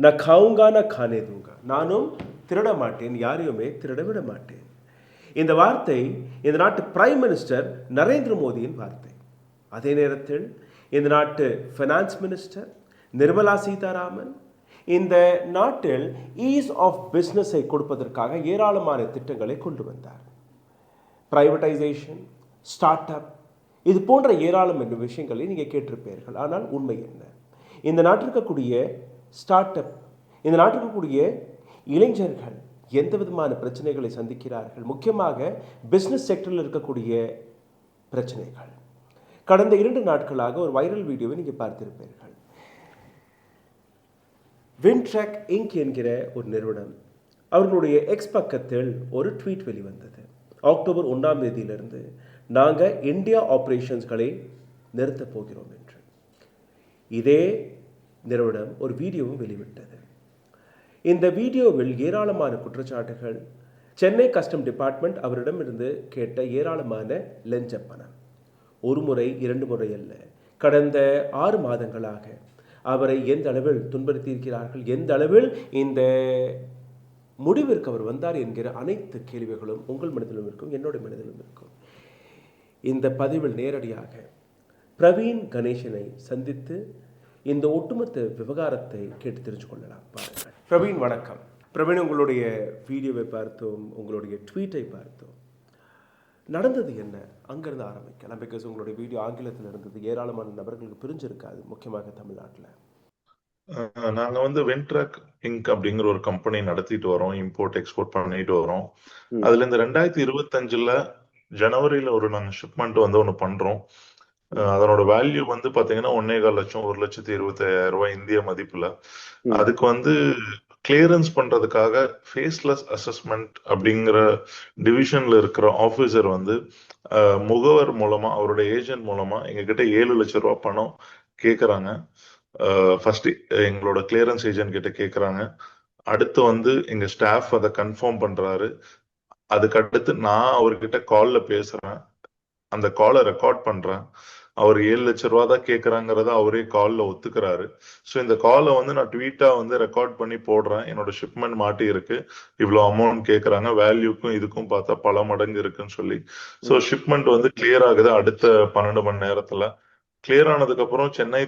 நான் खाऊंगा ना खाने दूंगा, நானும் திருட மாட்டேன், யாரையுமே திருட விட மாட்டேன். இந்த வார்த்தை இந்த நாட்டு பிரைம் மினிஸ்டர் நரேந்திர மோடியின் வார்த்தை. அதே நேரத்தில் இந்த நாட்டு ஃபைனான்ஸ் மினிஸ்டர் நிர்மலா சீதாராமன் இந்த நாட்டில் ஈஸ் ஆஃப் பிஸ்னஸை கொடுப்பதற்காக ஏராளமான திட்டங்களை கொண்டு வந்தார். பிரைவேட்டைசேஷன், ஸ்டார்ட் அப், இது போன்ற ஏராளமான விஷயங்களை நீங்கள் கேட்டிருப்பீர்கள். ஆனால் உண்மை என்ன? இந்த நாட்டில் இருக்கக்கூடிய ஸ்டார்ட் அப், இந்த நாட்டில் இருக்கக்கூடிய இளைஞர்கள் எந்த விதமான பிரச்சனைகளை சந்திக்கிறார்கள்? முக்கியமாக பிஸ்னஸ் செக்டரில் இருக்கக்கூடிய பிரச்சனைகள். கடந்த 2 நாட்களாக ஒரு வைரல் வீடியோவை நீங்கள் பார்த்திருப்பீர்கள். வின்ட்ராக் இங்க் என்கிற ஒரு நிறுவனம், அவர்களுடைய எக்ஸ் பக்கத்தில் ஒரு ட்வீட் வெளிவந்தது. அக்டோபர் 1ஆம் தேதியிலிருந்து நாங்கள் இந்தியா ஆப்ரேஷன்ஸ்களை நிறுத்தப் போகிறோம் என்று. இதே நிறுவனம் ஒரு வீடியோவும் வெளிவிட்டது. இந்த வீடியோவில் ஏராளமான குற்றச்சாட்டுகள், சென்னை கஸ்டம் டிபார்ட்மெண்ட் அவரிடமிருந்து கேட்ட ஏராளமான லஞ்ச பணம், ஒரு முறை 2 முறை அல்ல, கடந்த 6 மாதங்களாக அவரை எந்த அளவில் துன்புறுத்தியிருக்கிறார்கள், எந்த அளவில் இந்த முடிவிற்கு அவர் வந்தார் என்கிற அனைத்து கேள்விகளும் உங்கள் மனதிலும் இருக்கும், என்னுடைய மனதிலும் இருக்கும். இந்த பதிவில் நேரடியாக பிரவீன் கணேசனை சந்தித்து இந்த ஒட்டுமொத்த விவகாரத்தை கேட்டு தெரிஞ்சு கொள்ளலாம். பாருங்கள். பிரவீன், வணக்கம். பிரவீன், உங்களுடைய வீடியோவை பார்த்தோம், உங்களுடைய ட்வீட்டை பார்த்தோம். நடந்தது என்ன? அங்கிருந்து ஆரம்பிக்கலாம். பிகாஸ் உங்களுடைய வீடியோ ஆங்கிலத்தில் இருந்தது, ஏராளமான நபர்களுக்கு பிரிஞ்சிருக்காது, முக்கியமாக தமிழ்நாட்டில். நாங்க வந்து வென்ட்ராக் இங்க் அப்படிங்கிற ஒரு கம்பெனி நடத்திட்டு வரோம், இம்போர்ட் எக்ஸ்போர்ட் பண்ணிட்டு வரோம். அதுல இந்த 2025 ஜனவரியில நாங்க ஷிப்மெண்ட் வந்து ஒண்ணு பண்றோம். அதனோட வேல்யூ வந்து பாத்தீங்கன்னா 1.25 லட்சம், 1,25,000 ரூபாய் இந்திய மதிப்புல. அதுக்கு வந்து கிளியரன்ஸ் பண்றதுக்காக ஃபேஸ்லெஸ் அசஸ்மெண்ட் அப்படிங்கிற டிவிஷன்ல இருக்கிற ஆபீசர் வந்து முகவர் மூலமா, அவரோட ஏஜென்ட் மூலமா எங்ககிட்ட 7 லட்சம் ரூபாய் பணம் கேக்குறாங்க. ஃபர்ஸ்ட் எங்களோட கிளியரன்ஸ் ஏஜென்ட் கிட்ட கேக்குறாங்க. அடுத்து வந்து எங்க ஸ்டாஃப் அதை கன்ஃபார்ம் பண்றாரு. அதுக்கு அடுத்து நான் அவர்கிட்ட கால்ல பேசுறேன், அந்த காலை ரெக்கார்ட் பண்றேன். அவர் 7 லட்சம் ரூபா தான் கேட்கறாங்கிறத அவரே கால்ல ஒத்துக்கிறாரு. ஸோ இந்த காலை வந்து நான் ட்வீட்டா வந்து ரெக்கார்ட் பண்ணி போடுறேன். என்னோட ஷிப்மெண்ட் மாட்டி இருக்கு, இவ்வளவு அமௌண்ட் கேட்கறாங்க, வேல்யூக்கும் இதுக்கும் பார்த்தா பல மடங்கு இருக்குன்னு சொல்லி. ஸோ ஷிப்மெண்ட் வந்து கிளியர் ஆகுது அடுத்த 12 மணி நேரத்துல. கிளியர் ஆனதுக்கு அப்புறம் சென்னை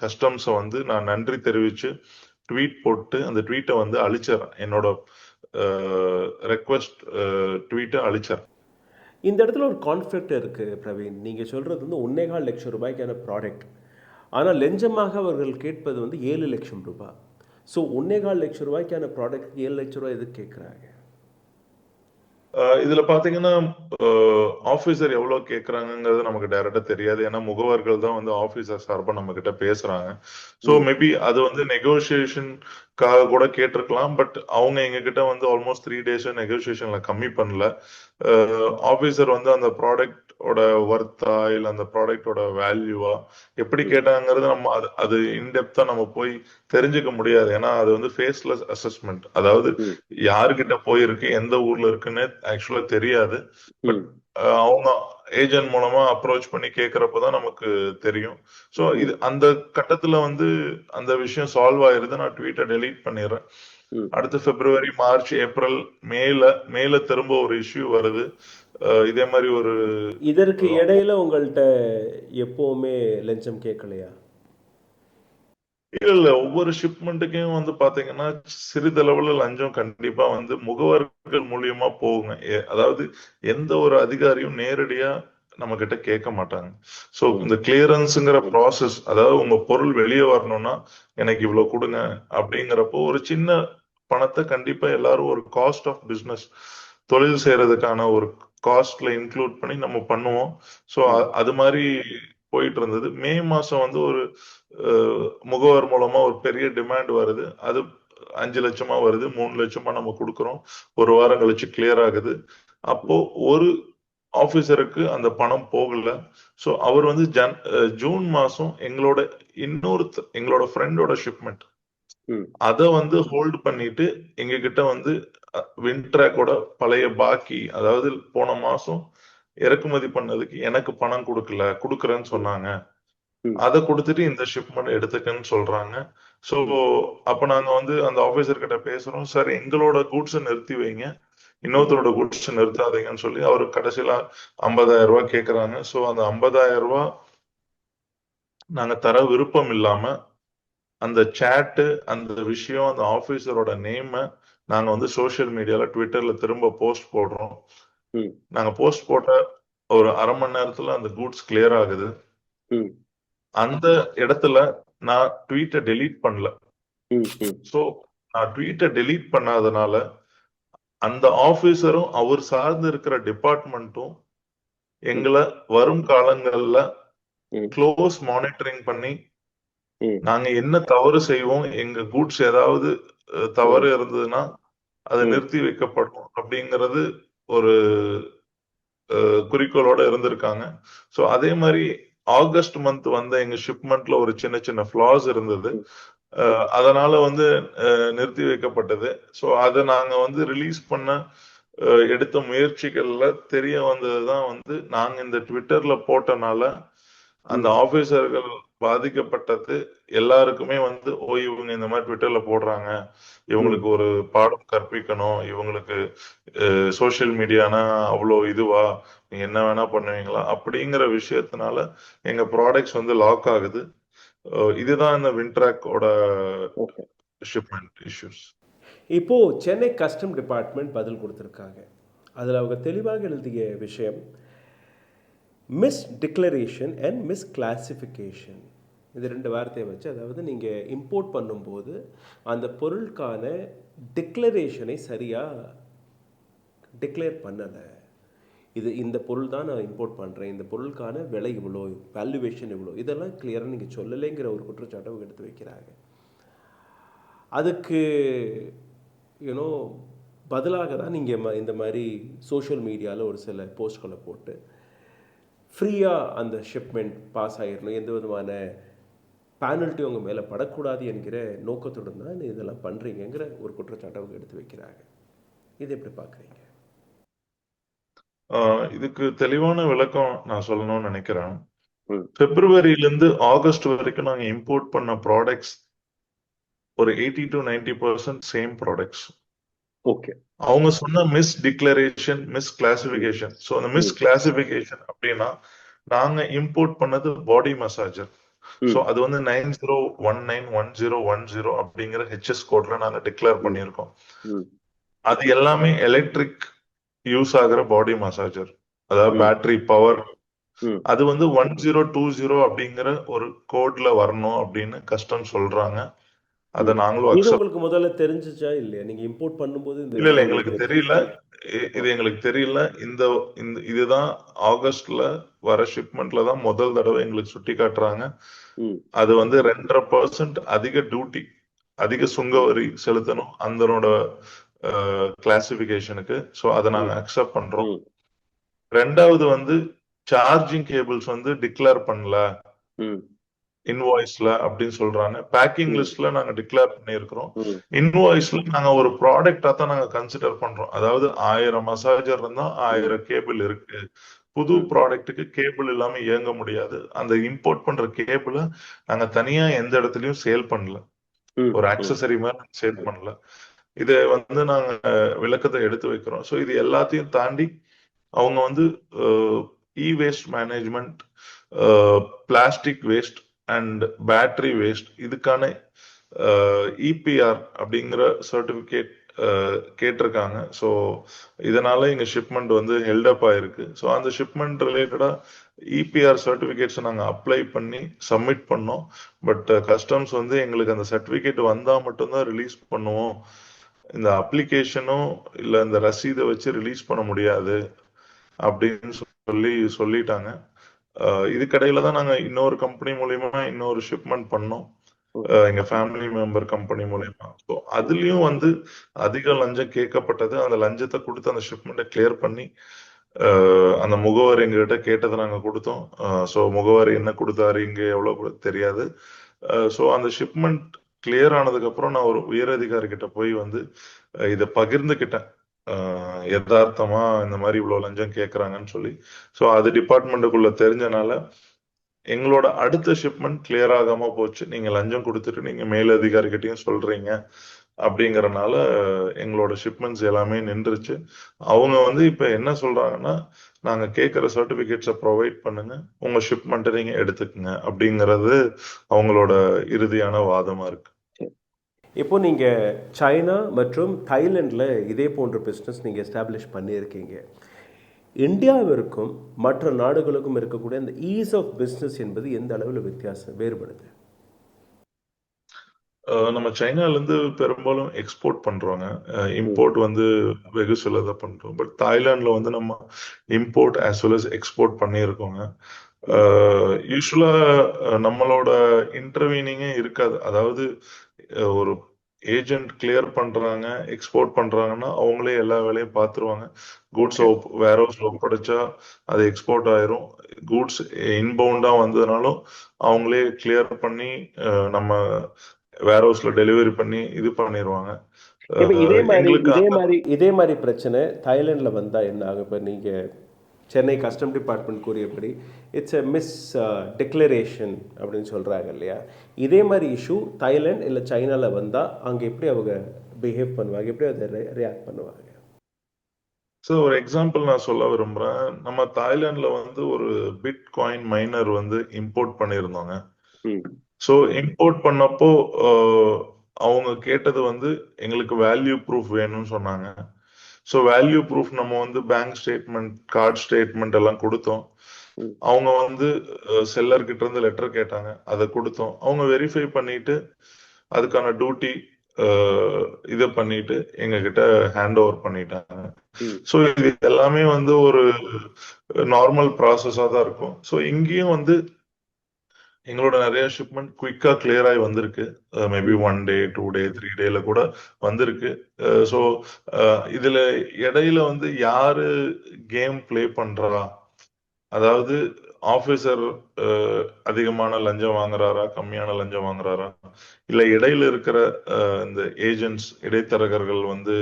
கஸ்டம்ஸ் வந்து நான் நன்றி தெரிவிச்சு ட்வீட் போட்டு அந்த ட்வீட்டை வந்து அழிச்சிடறேன். என்னோட ரெக்வெஸ்ட் ட்வீட்டை அழிச்சிடறேன். இந்த இடத்துல ஒரு கான்ஃப்ளிக்ட் இருக்குது பிரவீன். நீங்கள் சொல்கிறது வந்து 1.25 லட்சம் ரூபாய்க்கான ப்ராடக்ட், ஆனால் லஞ்சமாக அவர்கள் கேட்பது வந்து 7 லட்சம் ரூபாய். ஸோ 1.25 லட்சம் ரூபாய்க்கான ப்ராடக்ட் 7 லட்சம் ரூபாய் எதுக்கு கேட்குறாங்க? இதுல பாத்தீங்கன்னா ஆபீசர் எவ்வளவு கேக்குறாங்கிறது நமக்கு டைரக்டா தெரியாது. ஏன்னா முகவர்கள் தான் வந்து ஆபீசர் சார்பா நம்ம கிட்ட பேசுறாங்க. சோ மேபி அது வந்து நெகோசியேஷனுக்காக கூட கேட்டிருக்கலாம். பட் அவங்க எங்க கிட்ட வந்து ஆல்மோஸ்ட் 3 டேஸ் நெகோசியேஷன்ல கம்மி பண்ணல. ஆபீசர் வந்து அந்த ப்ராடக்டோட ஒர்த்தா இல்ல அந்த ப்ராடக்டோட வேல்யூவா எப்படி கேட்டாங்கிறது நம்ம அது இன்டெப்தா நம்ம போய் தெரிஞ்சுக்க முடியாது. ஏன்னா அது வந்து ஃபேஸ்லெஸ் அசஸ்மெண்ட், அதாவது யாருகிட்ட போயிருக்கு, எந்த ஊர்ல இருக்குன்னு ஆக்சுவலா தெரியாது. பட் அவங்க ஏஜென்ட் மூலமா அப்ரோச் பண்ணி கேக்குறப்பதான் நமக்கு தெரியும். சோ இது அந்த கட்டத்துல வந்து அந்த விஷயம் சால்வ் ஆயிருது. நான் ட்வீட்டை டெலீட் பண்ணிடுறேன். அடுத்து பிப்ரவரி, மார்ச், ஏப்ரல், மேல திரும்ப ஒரு இஷ்யூ வருது. இதே மாதிரி இதற்கு இடையில உங்கள்கிட்ட எப்பவுமே லஞ்சம் கேட்கலையா? இல்ல, ஒவ்வொரு ஷிப்மெண்ட்டுக்கும் வந்து பாத்தீங்கன்னா சிறிதளவுல லஞ்சம் கண்டிப்பா வந்து முகவர்கள் மூலியமா போகுங்க. அதாவது எந்த ஒரு அதிகாரியும் நேரடியா நம்ம கிட்ட கேட்க மாட்டாங்க. சோ இந்த கிளியரன்ஸ்ங்கிற ப்ராசஸ், அதாவது உங்க பொருள் வெளியே வரணும்னா எனக்கு இவ்வளவு கொடுங்க அப்படிங்கிறப்போ ஒரு சின்ன பணத்தை கண்டிப்பா எல்லாரும் ஒரு காஸ்ட் ஆஃப் பிசினஸ், தொழில் செய்யறதுக்கான ஒரு காஸ்ட்ல இன்க்ளூட் பண்ணி நம்ம பண்ணுவோம். சோ அது மாதிரி போயிட்டு இருந்தது. மே மாசம் வந்து ஒரு முகவர் மூலமா ஒரு பெரிய டிமாண்ட் வருது. அது 5 லட்சமா வருது, 3 லட்சமா நம்ம கொடுக்கறோம். ஒரு வாரம் கழிச்சு கிளியர் ஆகுது. அப்போ ஒரு ஆபீசருக்கு அந்த பணம் போகல. சோ அவர் வந்து ஜூன் மாசம் எங்களோட ஃப்ரெண்டோட ஷிப்மெண்ட் அத வந்து ஹோல்ட் பண்ணிட்டு எங்க கிட்ட வந்து வின்ட்ராக்கோட பழைய பாக்கி, அதாவது போன மாசம் இறக்குமதி பண்ணதுக்கு எனக்கு பணம் கொடுக்கறேன்னு சொன்னாங்க. அதை கொடுத்துட்டு இந்த ஷிப்மெண்ட் எடுத்துக்கன்னு சொல்றாங்க. ஸோ அப்ப நாங்க வந்து அந்த ஆபீசர் கிட்ட பேசுறோம், சார் எங்களோட கூட்ஸ் நிறுத்தி வைங்க, இன்னொருத்தரோட கூட்ஸ் நிறுத்தாதீங்கன்னு சொல்லி அவரு கடைசியில 50,000 ரூபாய் கேக்குறாங்க. ஸோ அந்த 50,000 ரூபாய் நாங்க தர விருப்பம் இல்லாம அந்த சேட்டு, அந்த விஷயம், அந்த ஆபீசரோட நேம நாங்க வந்து சோசியல் மீடியால ட்விட்டர்ல திரும்ப போஸ்ட் போடுறோம். நாங்க போஸ்ட் போட்ட ஒரு 1/2 மணி நேரத்துல அந்த கூட்ஸ் கிளியர் ஆகுது. அந்த இடத்துல நான் ட்வீட்டை டெலீட் பண்ணல. சோ நான் ட்வீட்டை டெலீட் பண்ணாதனால அந்த ஆபீசரும் அவர் சார்ந்து இருக்கிற டிபார்ட்மெண்ட்டும் எங்களை வரும் காலங்கள்ல க்ளோஸ் மானிட்டரிங் பண்ணி நாங்க என்ன தவறு செய்வோம், எங்க கூட்ஸ் ஏதாவது தவறு இருந்ததுன்னா அது நிறுத்தி வைக்கப்படும் அப்படிங்கிறது ஒரு குறிக்கோளோட இருந்திருக்காங்க. சோ அதே மாதிரி ஆகஸ்ட் மந்த் வந்த எங்க ஷிப்மெண்ட்ல ஒரு சின்ன சின்ன ஃபிளாஸ் இருந்தது. அதனால வந்து நிறுத்தி வைக்கப்பட்டது. சோ அதை நாங்க வந்து ரிலீஸ் பண்ண எடுத்த முயற்சிகள்ல தெரிய வந்ததுதான் வந்து நாங்க இந்த ட்விட்டர்ல போட்டனால அந்த ஆபீசர்கள் பாதிக்கப்பட்டது எல்லாருக்குமே வந்து இவங்க இந்த மாதிரி ட்விட்டர்ல போடுறாங்க, இவங்களுக்கு ஒரு பாடம் கற்பிக்கணும், இவங்களுக்கு சோசியல் மீடியானா அவ்வளோ இதுவா, நீங்க என்ன வேணா பண்ணுவீங்களா அப்படிங்கிற விஷயத்தினால எங்க ப்ராடக்ட்ஸ் வந்து லாக் ஆகுது. இதுதான் இந்த வின்ட்ராக்கோட ஷிப்மெண்ட் இஷ்யூஸ். இப்போ சென்னை கஸ்டம் டிபார்ட்மெண்ட் பதில் கொடுத்துருக்காங்க. அதில் அவங்க தெளிவாக எழுதிய விஷயம் mis declaration and miss classification. இது 2 வார்த்தையை வச்சு, அதாவது நீங்கள் இம்போர்ட் பண்ணும்போது அந்த பொருளுக்கான டிக்ளரேஷனை சரியாக டிக்ளேர் பண்ணலை. இந்த பொருள் தான் நான் இம்போர்ட் பண்ணுறேன், இந்த பொருளுக்கான விலை இவ்வளோ, வேல்யூவேஷன் இவ்வளோ, இதெல்லாம் கிளியராக நீங்கள் சொல்லலைங்கிற ஒரு குற்றச்சாட்டை அவங்க எடுத்து வைக்கிறாங்க. அதுக்கு யூனோ பதிலாக தான் நீங்கள் இந்த மாதிரி சோஷியல் மீடியாவில் ஒரு சில போஸ்ட்களை போட்டு ஃப்ரீயாக அந்த ஷிப்மெண்ட் பாஸ் ஆகிடணும், எந்த விதமான பேனல்ட்டி அவங்க மேலே படக்கூடாது என்கிற நோக்கத்துடன் தான் இதெல்லாம் பண்ணுறீங்கிற ஒரு குற்றச்சாட்டை அவங்க எடுத்து வைக்கிறாங்க. இது எப்படி பார்க்குறீங்க? இதுக்கு தெளிவான விளக்கம் நான் சொல்லணும்னு நினைக்கிறேன். பிப்ரவரியிலிருந்து ஆகஸ்ட் வரைக்கும் நாங்க இம்போர்ட் பண்ண ப்ராடக்ட்ஸ் ஒரு 80 to 90% சேம் ப்ராடக்ட்ஸ். ஓகே. அவங்க சொன்ன mis declaration, miss classification. So அந்த மிஸ் கிளாசிபிகேஷன் அப்படின்னா நாங்க இம்போர்ட் பண்ணது பாடி மசாஜர். ஸோ அது வந்து 90191010 அப்படிங்கிற ஹெச்எஸ் கோட்ல நாங்க டிக்ளேர் பண்ணியிருக்கோம். அது எல்லாமே எலக்ட்ரிக் யூஸ் ஆகிற பாடி மசாஜர், அதாவது பேட்டரி பவர். அது வந்து 1020 அப்படிங்கிற ஒரு கோட்ல வரணும் அப்படின்னு கஸ்டம் சொல்றாங்க. அத நாங்களும் உங்களுக்கு முதல்ல தெரிஞ்சுச்சா இல்லையா? நீங்க இம்போர்ட் பண்ணும்போது இல்ல எங்களுக்கு தெரியல. இது எங்களுக்கு தெரியல. இதுதான் ஆகஸ்ட்ல வர ஷிப்மெண்ட்ல தான் முதல் தடவை எங்களுக்கு சுட்டி காட்டுறாங்க. அது வந்து 2.5% அதிக டியூட்டி, அதிக சுங்க வரி செலுத்தணும் அதனோட கிளாசிபிகேஷனுக்கு. சோ அதை நாங்க அக்செப்ட் பண்றோம். ரெண்டாவது வந்து சார்ஜிங் கேபிள்ஸ் வந்து டிக்ளேர் பண்ணல இன்வாய்ஸ்ல அப்படின்னு சொல்றாங்க. பேக்கிங் லிஸ்ட்ல நாங்க டிக்ளேர் பண்ணியிருக்கிறோம். இன்வாய்ஸ்ல நாங்க ஒரு ப்ராடக்டா தான் நாங்க கன்சிடர் பண்றோம். அதாவது 1000 மசாஜர் இருந்தா 1000 கேபிள் இருக்கு. புது ப்ராடக்ட்டுக்கு கேபிள் இல்லாம இயங்க முடியாது. அந்த இம்போர்ட் பண்ற கேபிள நாங்க தனியா எந்த இடத்துலயும் சேல் பண்ணல, ஒரு ஆக்சசரி மாதிரி சேல் பண்ணல. இத வந்து நாங்க விளக்கத்தை எடுத்து வைக்கிறோம். சோ இது எல்லாத்தையும் தாண்டி அவங்க வந்து இ waste management, plastic waste and battery waste, இதுக்கான இபிஆர் அப்படிங்கிற சர்டிபிகேட் கேட்டிருக்காங்க. ஸோ இதனால எங்க ஷிப்மெண்ட் வந்து ஹெல்டப் ஆயிருக்கு. ஸோ அந்த ஷிப்மெண்ட் ரிலேட்டடா இபிஆர் சர்டிபிகேட்ஸ் நாங்க அப்ளை பண்ணி சப்மிட் பண்ணோம். பட் கஸ்டம்ஸ் வந்து எங்களுக்கு அந்த சர்டிபிகேட் வந்தா மட்டும்தான் ரிலீஸ் பண்ணுவோம், இந்த அப்ளிகேஷனும் இல்ல இந்த ரசீதை வச்சு ரிலீஸ் பண்ண முடியாது அப்படின்னு சொல்லிட்டாங்க. இதுக்கடையில தான் நாங்க இன்னொரு கம்பெனி மூலியமா இன்னொரு ஷிப்மெண்ட் பண்ணோம், எங்க ஃபேமிலி மெம்பர் கம்பெனி மூலியமா. ஸோ அதுலயும் வந்து அதிக லஞ்சம் கேட்கப்பட்டது. அந்த லஞ்சத்தை கொடுத்து அந்த ஷிப்மெண்ட்டை கிளியர் பண்ணி அந்த முகவர் எங்ககிட்ட கேட்டதை நாங்க கொடுத்தோம். ஸோ முகவர் என்ன கொடுத்தாரு, இங்க எவ்வளவு தெரியாது. ஸோ அந்த ஷிப்மெண்ட் கிளியர் ஆனதுக்கு அப்புறம் நான் ஒரு உயரதிகாரி கிட்ட போய் வந்து இதை பகிர்ந்துகிட்டேன், யதார்த்தமா இந்த மாதிரி இவ்வளவு லஞ்சம் கேட்கறாங்கன்னு சொல்லி. ஸோ அது டிபார்ட்மெண்ட்டுக்குள்ள தெரிஞ்சனால எங்களோட அடுத்த ஷிப்மெண்ட் கிளியர் ஆகாம போச்சு. நீங்க லஞ்சம் கொடுத்துட்டு நீங்க மேலதிகாரிகிட்டயும் சொல்றீங்க அப்படிங்கறனால எங்களோட ஷிப்மெண்ட்ஸ் எல்லாமே நின்றுச்சு. அவங்க வந்து இப்ப என்ன சொல்றாங்கன்னா, நாங்க கேட்கிற சர்டிபிகேட்ஸை ப்ரொவைட் பண்ணுங்க, உங்க ஷிப்மெண்ட்டை நீங்க எடுத்துக்கங்க அப்படிங்கிறது அவங்களோட இறுதியான வாதமா இருக்கு. இப்போ நீங்கள் சைனா மற்றும் தாய்லாண்டில் இதே போன்ற பிஸ்னஸ் நீங்கள் எஸ்டாப்ளிஷ் பண்ணியிருக்கீங்க. இந்தியாவிற்கும் மற்ற நாடுகளுக்கும் இருக்கக்கூடிய அந்த ஈஸ் ஆஃப் பிஸ்னஸ் என்பது எந்த அளவில் வித்தியாசம் வேறுபடுது? நம்ம சைனால இருந்து பெரும்பாலும் எக்ஸ்போர்ட் பண்றோங்க. இம்போர்ட் வந்து வெகு சிலதை பண்றோம். பட் தாய்லாந்துல வந்து நம்ம import as well as export பண்ணியிருக்கோங்க. யூஸ்வலா நம்மளோட இன்டர்வீனிங்கே இருக்காது. அதாவது ஒரு ஏஜென்ட் கிளியர் பண்றாங்க, எக்ஸ்போர்ட் பண்றாங்கன்னா அவங்களே எல்லா வேலையும் பார்த்துருவாங்க. கூட்ஸ் வேர் ஹவுஸ்ல ஒப்படைச்சா அது எக்ஸ்போர்ட் ஆயிரும். கூட்ஸ் இன்பவுண்டா வந்ததுனாலும் அவங்களே கிளியர் பண்ணி நம்ம வேர் ஹவுஸ்ல டெலிவரி பண்ணி இது பண்ணிடுவாங்க. இப்போ எங்களுக்கு இதே மாதிரி பிரச்சனை தாய்லாண்டில் வந்தால் என்ன ஆகும்? இப்போ நீங்கள் சென்னை கஸ்டம் டிபார்ட்மெண்ட் கூறியபடி இட்ஸ் எ மிஸ் டிக்ளரேஷன் அப்படின்னு சொல்கிறாங்க இல்லையா? இதே மாதிரி இஷ்யூ தாய்லாந்து இல்லை சைனாவில் வந்தால் அங்கே எப்படி அவங்க பிஹேவ் பண்ணுவாங்க, எப்படி அதை ரியாக்ட் பண்ணுவாங்க? ஸோ ஒரு எக்ஸாம்பிள் நான் சொல்ல விரும்புறேன். நம்ம தாய்லாந்துல வந்து ஒரு பிட் காயின் மைனர் வந்து இம்போர்ட் பண்ணியிருந்தோங்க. ஸோ இம்போர்ட் பண்ணப்போ அவங்க கேட்டது வந்து எங்களுக்கு வேல்யூ ப்ரூஃப் வேணும்னு சொன்னாங்க. ஸோ வேல்யூ ப்ரூஃப் நம்ம வந்து பேங்க் ஸ்டேட்மெண்ட், கார்டு ஸ்டேட்மெண்ட் எல்லாம் கொடுத்தோம். அவங்க வந்து செல்லர் கிட்ட இருந்து லெட்டர் கேட்டாங்க, அதை கொடுத்தோம். அவங்க வெரிஃபை பண்ணிட்டு அதுக்கான டியூட்டி இதை பண்ணிட்டு எங்க கிட்ட ஹேண்ட் ஓவர் பண்ணிட்டாங்க. ஸோ இது எல்லாமே வந்து ஒரு நார்மல் ப்ராசஸா தான் இருக்கும். ஸோ இங்கேயும் வந்து எங்களோட நிறைய ஷிப்மெண்ட் குயிக்கா கிளியர் ஆகி வந்திருக்கு. மேபி 1 டே 2 டே 3 டேல கூட வந்திருக்கு. ஸோ இதுல இடையில வந்து யாரு கேம் பிளே பண்றா, அதாவது ஆபீசர் அதிகமான லஞ்சம் வாங்குறாரா, கம்மியான லஞ்சம் வாங்குறாரா, இல்ல இடையில இருக்கிற இந்த ஏஜென்ட்ஸ், இடைத்தரகர்கள் வந்து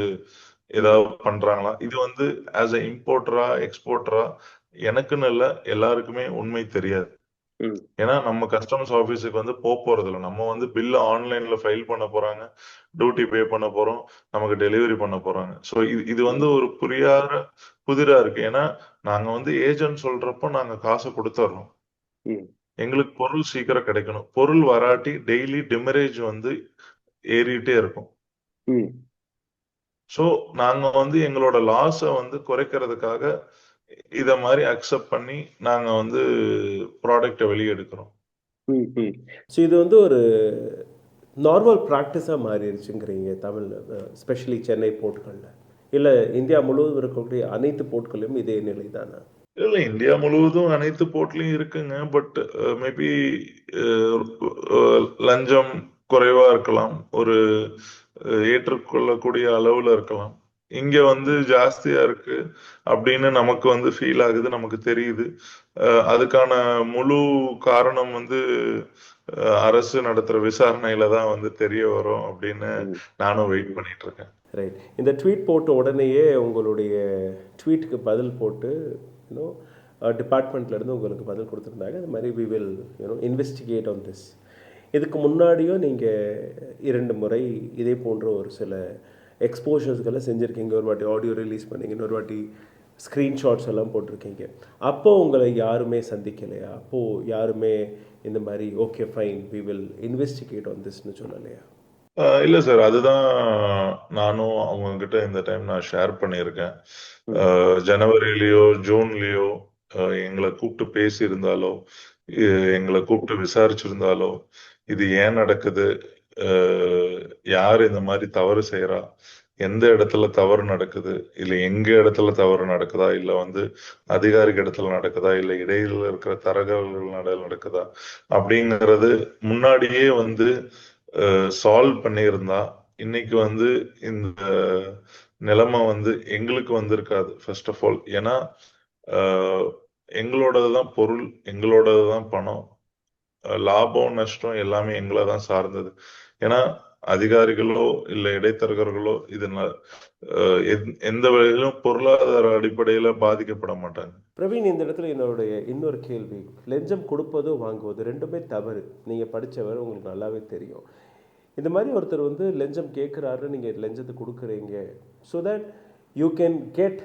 ஏதாவது பண்றாங்களா, இது வந்து ஆஸ் அ இம்போர்ட்டரா எக்ஸ்போர்ட்டரா எனக்குன்னு இல்ல, எல்லாருக்குமே உண்மை தெரியாது. ஏன்னா நம்ம கஸ்டம்ஸ் ஆபீஸுக்கு வந்து போறது இல்லை. நம்ம வந்து பில்ல ஆன்லைன்ல ஃபைல் பண்ண போறாங்க, டியூட்டி பே பண்ண போறோம், நமக்கு டெலிவரி பண்ண போறாங்க. ஸோ இது வந்து ஒரு புதிரா இருக்கு. ஏன்னா நாங்க வந்து ஏஜென்ட் சொல்றப்போ நாங்க காசை கொடுத்துட்றோம். எங்களுக்கு பொருள் சீக்கிரம் கிடைக்கணும். பொருள் வராட்டி டெய்லி டிமரேஜ் வந்து ஏறிட்டே இருக்கும். ஸோ நாங்க வந்து எங்களோட லாஸை வந்து குறைக்கிறதுக்காக இத மாதிரி அக்செப்ட் பண்ணி நாங்க வந்து ப்ராடக்ட்டை வெளியே எடுக்கிறோம். ஸோ இது வந்து ஒரு நார்மல் ப்ராக்டிஸாக மாறிடுச்சுங்கிறீங்க தமிழில், ஸ்பெஷலி சென்னை போர்ட்டுகளில், இல்லை இந்தியா முழுவதும் இருக்கக்கூடிய அனைத்து போர்ட்டுகளிலும் இதே நிலை தானே? இல்ல, இந்தியா முழுவதும் அனைத்து போர்ட்லயும் இருக்குங்க. பட் மேபி லஞ்சம் குறைவா இருக்கலாம், ஒரு ஏற்றுக்கொள்ளக்கூடிய அளவுல இருக்கலாம். இங்க வந்து ஜாஸ்தியா இருக்கு அப்படின்னு நமக்கு வந்து ஃபீல் ஆகுது, நமக்கு தெரியுது. அதுக்கான முழு காரணம் வந்து அரசு நடத்துற விசாரணையில தான் வந்து தெரிய வரும் அப்படின்னு நானும் வெயிட் பண்ணிட்டு இருக்கேன். ரைட். இந்த ட்வீட் போட்ட உடனேயே உங்களுடைய ட்வீட்டுக்கு பதில் போட்டு இன்னும் டிபார்ட்மெண்ட்லேருந்து உங்களுக்கு பதில் கொடுத்துருந்தாங்க, அது மாதிரி we will investigate on this. இதுக்கு முன்னாடியும் நீங்கள் 2 முறை இதே போன்ற ஒரு சில எக்ஸ்போஷர்ஸ்களை செஞ்சுருக்கீங்க. ஒரு வாட்டி ஆடியோ ரிலீஸ் பண்ணீங்க, இன்னொரு வாட்டி ஸ்க்ரீன்ஷாட்ஸ் எல்லாம் போட்டிருக்கீங்க. அப்போது உங்களை யாருமே சந்திக்கலையா? அப்போது யாருமே இந்த மாதிரி okay fine we will investigate on திஸ்ன்னு சொல்லலையா? இல்ல சார், அதுதான் நானும் அவங்க கிட்ட இந்த டைம் நான் ஷேர் பண்ணியிருக்கேன். ஜனவரிலயோ ஜூன்லயோ எங்களை கூப்பிட்டு பேசி இருந்தாலோ, எங்களை கூப்பிட்டு விசாரிச்சிருந்தாலோ, இது ஏன் நடக்குது, யார் இந்த மாதிரி தவறு செய்யறா, எந்த இடத்துல தவறு நடக்குது, இல்ல எங்க இடத்துல தவறு நடக்குதா, இல்ல வந்து அதிகாரிக்கு இடத்துல நடக்குதா, இல்ல இடையில இருக்கிற தரகர்கள் நடக்குதா அப்படிங்கறது முன்னாடியே வந்து சால்வ் பண்ணியிருந்தா இன்னைக்கு வந்து இந்த நிலைமை வந்து எங்களுக்கு வந்திருக்காது. ஃபர்ஸ்ட் ஆஃப் ஆல், ஏன்னா எங்களோடதுதான் பொருள், எங்களோடதுதான் பணம், லாபம் நஷ்டம் எல்லாமே எங்களை தான் சார்ந்தது. ஏன்னா அதிகாரிகளோ இல்ல இடைத்தரகர்களோ எந்த வகையிலும் பொருளாதார அடிப்படையில பாதிக்கப்பட மாட்டாங்க. பிரவீன், இந்த இடத்துல என்னுடைய இன்னொரு கேள்வி, லஞ்சம் கொடுப்பதோ வாங்குவதோ ரெண்டுமே தவறு. நீங்கள் படித்தவர், உங்களுக்கு நல்லாவே தெரியும். இந்த மாதிரி ஒருத்தர் வந்து லஞ்சம் கேட்குறாரு, நீங்கள் லஞ்சத்தை கொடுக்குறீங்க, so that you can get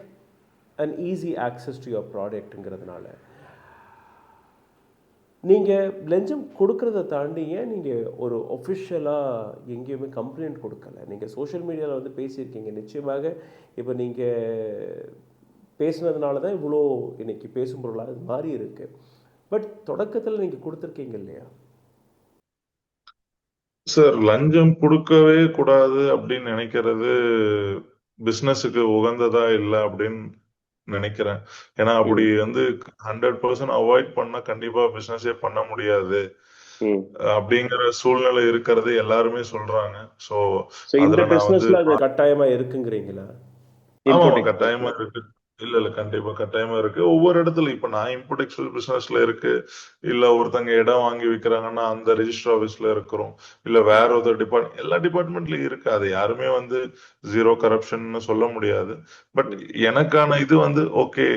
an easy access to your ப்ராடக்ட்டுங்கிறதுனால நீங்கள் லஞ்சம் கொடுக்கறத தாண்டி ஏன் நீங்கள் ஒரு ஒஃபிஷியலாக எங்கேயுமே கம்ப்ளைண்ட் கொடுக்கல? நீங்கள் சோஷியல் மீடியாவில் வந்து பேசியிருக்கீங்க. நிச்சயமாக இப்போ நீங்கள் பேசுனதுனால தான் இவ்வளோ இன்னைக்கு பேசும் பொருளாக அது மாறி இருக்கு. பட் தொடக்கத்தில் நீங்கள் கொடுத்துருக்கீங்க இல்லையா? சார், லஞ்சம் கொடுக்கவே கூடாது அப்படின்னு நினைக்கிறது பிசினஸுக்கு உகந்ததா இல்லை அப்படின்னு நினைக்கிறேன். ஏன்னா அப்படி வந்து 100% அவாய்ட் பண்ணா கண்டிப்பா பிசினஸே பண்ண முடியாது அப்படிங்கிற சூழ்நிலை இருக்கிறது எல்லாருமே சொல்றாங்க. சோ இந்த அதுல நான் வந்து பிசினஸ்ல அது கட்டாயமா இருக்குங்கிறீங்களா? ஆமா கட்டாயமா இருக்கு. இல்ல கண்டிப்பா கட்டாயமா இருக்கு. ஒவ்வொரு இடத்துல இப்ப நான் இம்போர்ட் எக்ஸ்போர்ட் பிசினஸ்ல இருக்கு, இல்ல ஒருத்தங்க இடம் வாங்கி விக்கிறாங்கன்னா அந்த ரெஜிஸ்டர் ஆபீஸ்ல இருக்கிறோம், இல்ல வேற ஒரு எல்லா டிபார்ட்மெண்ட்லயும் இருக்கு. அது யாருமே வந்து ஜீரோ கரப்ஷன் சொல்ல முடியாது. பட் எனக்கான இது வந்து ஓகே,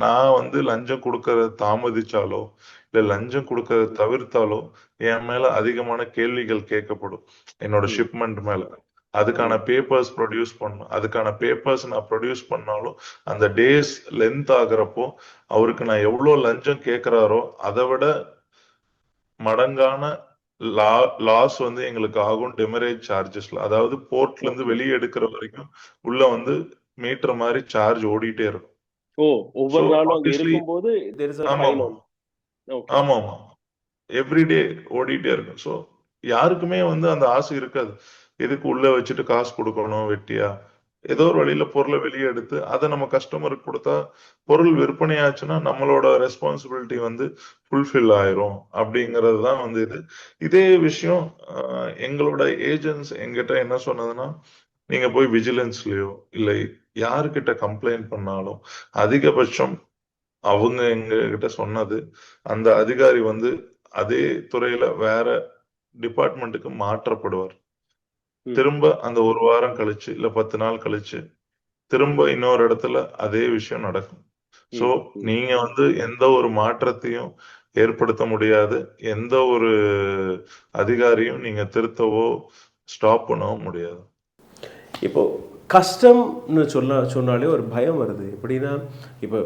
நான் வந்து லஞ்சம் கொடுக்கறத தாமதிச்சாலோ இல்ல லஞ்சம் கொடுக்கறத தவிர்த்தாலோ என் மேல அதிகமான கேள்விகள் கேட்கப்படும். என்னோட ஷிப்மெண்ட் மேல அதுக்கான பேப்பர்ஸ் ப்ரொடியூஸ் பண்ணும். அதுக்கான பேப்பர்ஸ் நான் ப்ரொடியூஸ் பண்ணாலும் அந்த டேஸ் லென்த் ஆகுறப்போ அவருக்கு நான் எவ்வளவு லஞ்சம் கேட்கிறாரோ அதை விட மடங்கான லாஸ் வந்து எங்களுக்கு ஆகும். டெமரேஜ் சார்ஜஸ்ல, அதாவது போர்ட்ல இருந்து வெளியே எடுக்கிற வரைக்கும் உள்ள வந்து மீட்டர் மாதிரி சார்ஜ் ஓடிட்டே இருக்கும். ஒவ்வொரு நாளும் அங்க இருக்கும்போது ஆமா ஆமா ஆமா எவ்ரிடே ஓடிட்டே இருக்கும். ஸோ யாருக்குமே வந்து அந்த ஆசை இருக்காது, எதுக்கு உள்ள வச்சுட்டு காசு கொடுக்கணும் வெட்டியா. ஏதோ ஒரு வழியில பொருளை வெளியே எடுத்து அதை நம்ம கஸ்டமருக்கு கொடுத்தா பொருள் விற்பனை ஆச்சுன்னா நம்மளோட ரெஸ்பான்சிபிலிட்டி வந்து ஃபுல்ஃபில் ஆயிரும் அப்படிங்கிறது தான் வந்து இதே விஷயம். எங்களோட ஏஜென்ட்ஸ் எங்கிட்ட என்ன சொன்னதுன்னா, நீங்க போய் விஜிலன்ஸ்லயோ இல்லை யாருக்கிட்ட கம்ப்ளைண்ட் பண்ணாலும் அதிகபட்சம் அவங்க எங்க கிட்ட சொன்னது, அந்த அதிகாரி வந்து அதே துறையில வேற டிபார்ட்மெண்ட்டுக்கு மாற்றப்படுவார். திரும்ப அந்த ஒரு வாரம் கழிச்சு இல்ல 10 நாள் கழிச்சு திரும்ப இன்னொரு இடத்துல அதே விஷயம் நடக்கும். சோ நீங்க வந்து எந்த ஒரு மாற்றத்தையும் ஏற்படுத்த முடியாது. எந்த ஒரு அதிகாரியும் நீங்க திருத்தவோ ஸ்டாப் பண்ணவும் முடியாது. இப்போ கஸ்டம்னு சொன்னாலே ஒரு பயம் வருது. எப்படின்னா, இப்போ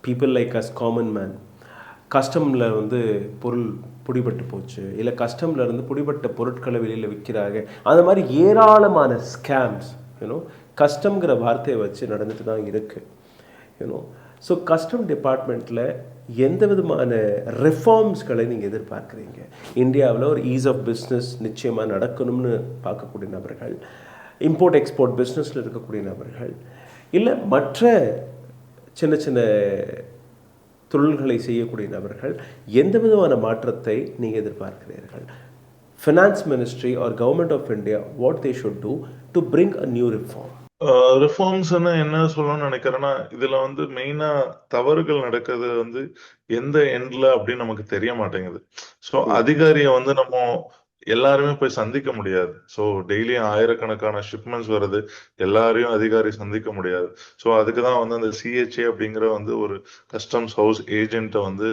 people like us common man, கஸ்டமில் வந்து பொருள் பிடிபட்டு போச்சு, இல்லை கஸ்டமில் இருந்து பிடிபட்ட பொருட்களை வெளியில் விற்கிறாங்க, அந்த மாதிரி ஏராளமான ஸ்கேம்ஸ் கஸ்டம்ங்கிற வார்த்தையை வச்சு நடந்துட்டு தான் இருக்குது. ஸோ கஸ்டம் டிபார்ட்மெண்ட்டில் எந்த விதமான ரிஃபார்ம்ஸ்களை நீங்கள் எதிர்பார்க்குறீங்க? இந்தியாவில் ஒரு ஈஸ் ஆஃப் பிஸ்னஸ் நிச்சயமாக நடக்கணும்னு பார்க்கக்கூடிய நபர்கள், இம்போர்ட் எக்ஸ்போர்ட் பிஸ்னஸில் இருக்கக்கூடிய நபர்கள், இல்லை மற்ற சின்ன சின்ன தொழில்களை செய்யக்கூடிய நபர்கள், எந்த விதமான மாற்றத்தை நீங்கள் எதிர்பார்க்கிறீர்கள்? Finance ministry or government of India, what they should do to bring a new reform? Reforms என்ன சொல்லணும்னு நினைக்கிறேன்னா, இதுல வந்து மெயினா தவறுகள் நடக்கிறது வந்து எந்த எண்ட்ல அப்படின்னு நமக்கு தெரிய மாட்டேங்குது. ஸோ அதிகாரியை வந்து நம்ம எல்லாருமே போய் சந்திக்க முடியாது. ஸோ டெய்லியும் ஆயிரக்கணக்கான ஷிப்மெண்ட்ஸ் வருது, எல்லாரையும் அதிகாரி சந்திக்க முடியாது. ஸோ அதுக்கு தான் வந்து அந்த சிஹெச்ஏ அப்படிங்கிற வந்து ஒரு கஸ்டம்ஸ் ஹவுஸ் ஏஜென்ட்டை வந்து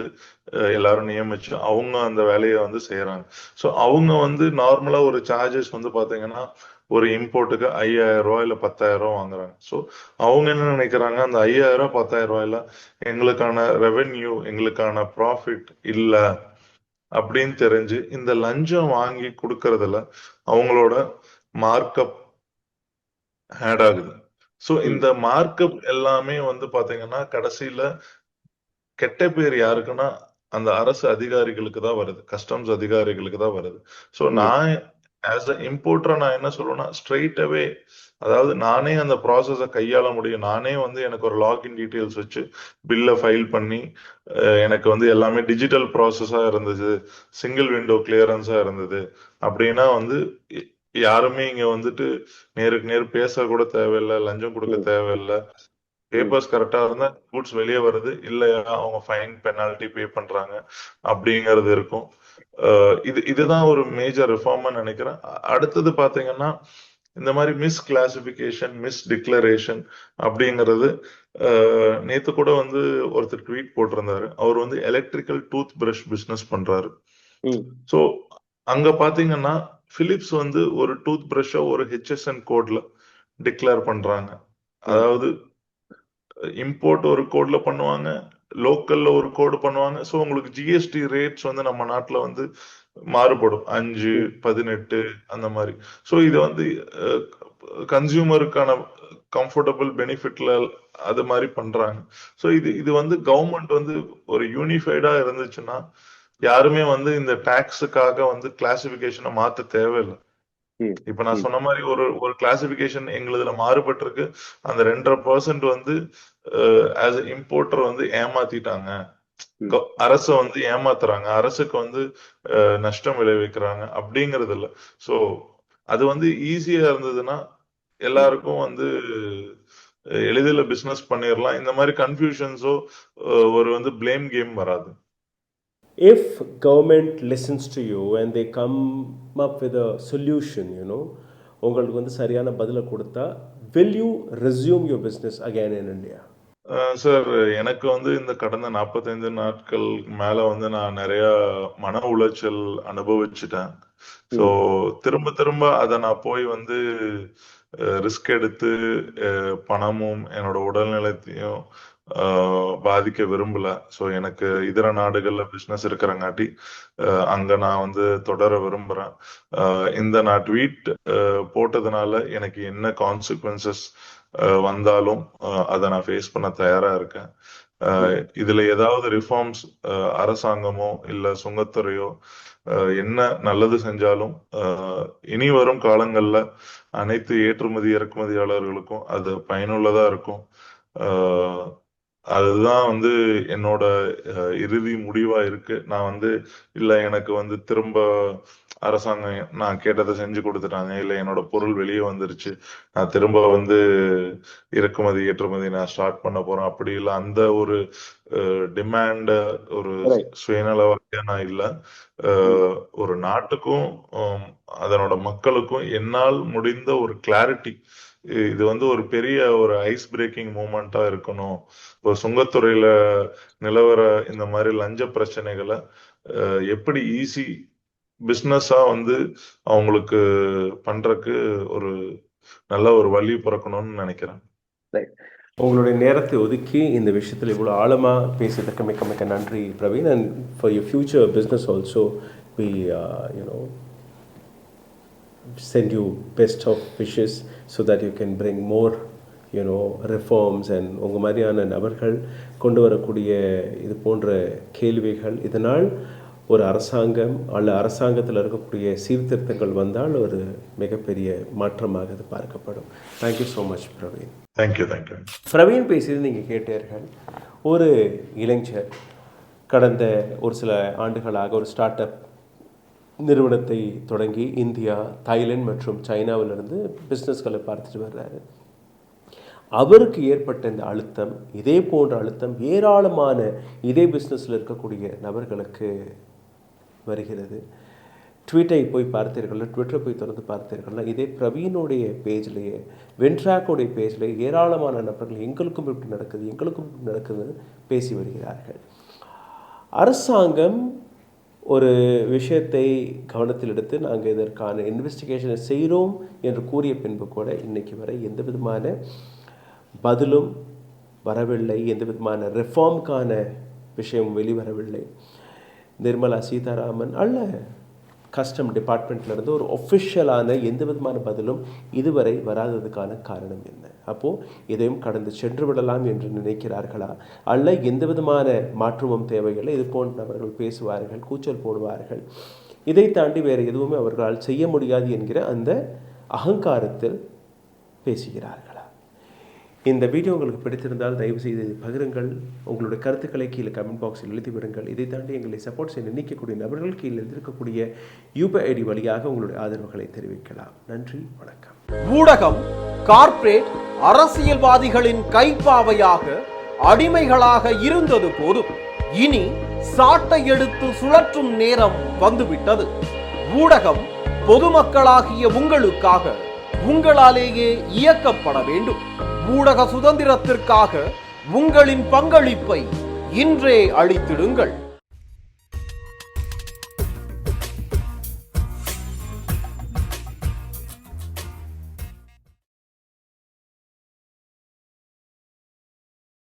எல்லாரும் நியமிச்சு அவங்க அந்த வேலையை வந்து செய்யறாங்க. ஸோ அவங்க வந்து நார்மலா ஒரு சார்ஜஸ் வந்து பாத்தீங்கன்னா ஒரு இம்போர்ட்டுக்கு 5000 ரூபாய் இல்ல 10,000 ரூபாய் வாங்குறாங்க. ஸோ அவங்க என்ன நினைக்கிறாங்க, அந்த 5000 10,000 ரூபாயில எங்களுக்கான ரெவென்யூ எங்களுக்கான ப்ராஃபிட் இல்ல அப்படின்னு தெரிஞ்சு இந்த லஞ்சம் வாங்கி கொடுக்கறதுல அவங்களோட மார்க்அப் ஆட் ஆகுது. ஸோ இந்த மார்க்அப் எல்லாமே வந்து பாத்தீங்கன்னா கடைசியில கெட்ட பேர் யாருக்குன்னா அந்த அரசு அதிகாரிகளுக்கு தான் வருது, கஸ்டம்ஸ் அதிகாரிகளுக்கு தான் வருது. ஸோ நான் ஆஸ் அ இம்போர்ட்டரா நான் என்ன சொல்லுவேன்னா, ஸ்ட்ரெயிட் அவே, அதாவது நானே அந்த ப்ராசஸை கையாள முடியும். நானே வந்து எனக்கு ஒரு லாகின் டீட்டெயில்ஸ் வச்சு பில்லை ஃபைல் பண்ணி எனக்கு வந்து எல்லாமே டிஜிட்டல் ப்ராசஸா இருந்தது, சிங்கிள் விண்டோ கிளியரன்ஸா இருந்தது அப்படின்னா வந்து யாருமே இங்க வந்துட்டு நேருக்கு நேர் பேச கூட தேவையில்லை, லஞ்சம் கொடுக்க தேவையில்லை. பேப்பர்ஸ் கரெக்டா இருந்தா கூட்ஸ் வெளியே வருது, இல்லையா அவங்க ஃபைன் பெனால்டி பே பண்றாங்க அப்படிங்கிறது இருக்கும். இதுதான் ஒரு மேஜர் ரிஃபார்ம் நினைக்கிறேன். அடுத்தது பாத்தீங்கன்னா இந்த மாதிரி மிஸ் கிளாசிபிகேஷன், மிஸ் டிக்ளரேஷன் அப்படிங்கிறது நேத்து கூட வந்து ஒருத்தர் ட்வீட் போட்டிருந்தாரு. அவர் வந்து எலக்ட்ரிக்கல் டூத் பிரஷ் பிசினஸ் பண்றாரு. ஸோ அங்க பாத்தீங்கன்னா பிலிப்ஸ் வந்து ஒரு டூத் பிரஷ ஒரு HSN கோட்ல டிக்ளேர் பண்றாங்க. அதாவது இம்போர்ட் ஒரு கோட்ல பண்ணுவாங்க, லோக்கல்ல ஒரு கோடு பண்ணுவாங்க. ஸோ உங்களுக்கு ஜிஎஸ்டி ரேட்ஸ் வந்து நம்ம நாட்டுல வந்து மாறுபடும், 5, 18 அந்த மாதிரி. ஸோ இது வந்து கன்சியூமருக்கான கம்ஃபர்டபுள் பெனிஃபிட்ல அது மாதிரி பண்றாங்க. ஸோ இது வந்து கவர்மெண்ட் வந்து ஒரு யூனிஃபைடா இருந்துச்சுன்னா யாருமே வந்து இந்த டாக்ஸுக்காக வந்து கிளாசிபிகேஷனை மாத்த தேவையில்லை. இப்ப நான் சொன்ன மாதிரி ஒரு கிளாசிபிகேஷன் எங்களுதுல மாறுபட்டிருக்கு. அந்த 2.5% வந்து ஆஸ் இம்போர்ட்டர் வந்து ஏமாத்திட்டாங்க, அரச வந்து ஏமாத்துறாங்க, அரசுக்கு வந்து நஷ்டம் விளைவிக்கிறாங்க அப்படிங்கிறது இல்ல. சோ அது வந்து ஈஸியா இருந்ததுன்னா எல்லாருக்கும் வந்து எளிதில் பிசினஸ் பண்ணிடலாம். இந்த மாதிரி கன்ஃபியூஷன்ஸோ ஒரு வந்து பிளேம் கேம் வராது. If government listens to you and they come up with a solution, உங்களுக்கு வந்து சரியான பதிலை கொடுத்தா, will you resume your business again in India? Sir, எனக்கு வந்து இந்த கடந்த 45 நாட்கள் மேல வந்து நான் நிறைய மன உளைச்சல் அனுபவிச்சுட்டேன். ஸோ திரும்ப திரும்ப அதை நான் போய் வந்து ரிஸ்க் எடுத்து பணமும் என்னோட உடல்நிலையத்தையும் பாதிக்க விரும்பல. ஸோ எனக்கு இதர நாடுகள்ல பிசினஸ் இருக்கிறங்காட்டி அங்க நான் வந்து தொடர விரும்புறேன். இந்த நான் ட்வீட் போட்டதுனால எனக்கு என்ன கான்சிக்வன்சஸ் வந்தாலும் அதை நான் ஃபேஸ் பண்ண தயாரா இருக்கேன். இதுல ஏதாவது ரிஃபார்ம்ஸ் அரசாங்கமோ இல்ல சுங்கத்துறையோ என்ன நல்லது செஞ்சாலும் இனி வரும் காலங்கள்ல அனைத்து ஏற்றுமதி இறக்குமதியாளர்களுக்கும் அது பயனுள்ளதா இருக்கும். அதுதான் வந்து என்னோட இறுதி முடிவா இருக்கு. நான் வந்து இல்ல எனக்கு வந்து திரும்ப அரசாங்கம் நான் கேட்டதை செஞ்சு கொடுத்துட்டாங்க, இல்ல என்னோட பொருள் வெளியே வந்துருச்சு, நான் திரும்ப வந்து இறக்குமதி ஏற்றுமதி நான் ஸ்டார்ட் பண்ண போறேன், அப்படி இல்லை அந்த ஒரு டிமாண்ட் ஒரு சுயநலவாதியா நான் இல்ல. ஒரு நாட்டுக்கும் அதனோட மக்களுக்கும் என்னால் முடிந்த ஒரு கிளாரிட்டி, இது வந்து ஒரு பெரிய ஒரு ஐஸ் பிரேக்கிங் மூமெண்டா இருக்கணும். ஒரு சுங்கத்துறையில நிலவர இந்த மாதிரி லஞ்ச பிரச்சனைகளை எப்படி ஈஸி பிசினஸா வந்து அவங்களுக்கு பண்றதுக்கு ஒரு நல்ல ஒரு வழி பிறக்கணும்னு நினைக்கிறேன். உங்களுடைய நேரத்தை ஒதுக்கி இந்த விஷயத்தில் இவ்வளோ ஆழமாக பேசியதற்கு மிக்க மிக்க நன்றி Praveen. And for your future business also we send you best of wishes so that you can bring more reforms. and உங்கள் மாதிரியான நபர்கள் கொண்டு வரக்கூடிய இது போன்ற கேள்விகள் இதனால் ஒரு அரசாங்கம் அல்ல அரசாங்கத்தில் இருக்கக்கூடிய சீர்திருத்தங்கள் வந்தால் ஒரு மிகப்பெரிய மாற்றமாக இது பார்க்கப்படும். Thank you so much Praveen. Thank you. Praveen பேசியது நீங்கள் கேட்டீர்கள். ஒரு இளைஞர் கடந்த ஒரு சில ஆண்டுகளாக ஒரு ஸ்டார்ட் அப் நிறுவனத்தை தொடங்கி இந்தியா, தாய்லாந்து மற்றும் சைனாவிலிருந்து பிஸ்னஸ்களை பார்த்துட்டு வர்றாரு. அவருக்கு ஏற்பட்ட இந்த அழுத்தம், இதே போன்ற அழுத்தம் ஏராளமான இதே பிஸ்னஸில் இருக்கக்கூடிய நபர்களுக்கு வருகிறது. ட்விட்டரை போய் பார்த்தீர்கள்னா, ட்விட்டரை போய் திறந்து பார்த்தீர்கள்னா, இதே பிரவீனுடைய பேஜ்லேயே, வென்ட்ராக்கோடைய பேஜ்லேயே ஏராளமான நபர்கள் எங்களுக்கும் இப்படி நடக்குது, எங்களுக்கும் இப்படி நடக்குதுன்னு பேசி வருகிறார்கள். அரசாங்கம் ஒரு விஷயத்தை கவனத்தில் எடுத்து நாங்கள் இதற்கான இன்வெஸ்டிகேஷனை செய்கிறோம் என்று கூறிய பின்பு கூட இன்னைக்கு வரை எந்த விதமான பதிலும் வரவில்லை, எந்த விதமான ரெஃபார்முக்கான விஷயம் வெளிவரவில்லை. நிர்மலா சீதாராமன் அல்ல கஸ்டம் டிபார்ட்மெண்ட்லேருந்து ஒரு ஒஃபிஷியலான எந்த விதமான பதிலும் இதுவரை வராததுக்கான காரணம் என்ன? அப்போது இதையும் கடந்து சென்று விடலாம் என்று நினைக்கிறார்களா? அல்ல எந்த விதமான மாற்றமும் தேவையில்லை, இது போன்றவர்கள் பேசுவார்கள், கூச்சல் போடுவார்கள், இதை தாண்டி வேறு எதுவுமே அவர்களால் செய்ய முடியாது என்கிற அந்த அகங்காரத்தில் பேசுகிறார்களா? இந்த வீடியோ உங்களுக்கு பிடித்திருந்தால் தயவு செய்து இதை பகிருங்கள். உங்களுடைய கருத்துக்களை கீழே கமெண்ட் பாக்ஸில் எழுதிவிடுங்கள். இதை தாண்டி எங்களை சப்போர்ட் செய்ய நினைக்கக்கூடிய நபர்கள் கீழே இருக்கக்கூடிய யூபிஐ ஐடி வழியாக உங்களுடைய ஆதரவுகளை தெரிவிக்கலாம். நன்றி, வணக்கம். ஊடகம் கார்ப்பரேட் அரசியல்வாதிகளின் கைப்பாவையாக அடிமைகளாக இருந்தது போதும். இனி சாட்டை எடுத்து சுழற்றும் நேரம் வந்துவிட்டது. ஊடகம் பொதுமக்களாகிய உங்களுக்காக உங்களாலேயே இயக்கப்பட வேண்டும். ஊடக சுதந்திரத்திற்காக உங்களின் பங்களிப்பை இன்றே அளித்திடுங்கள்.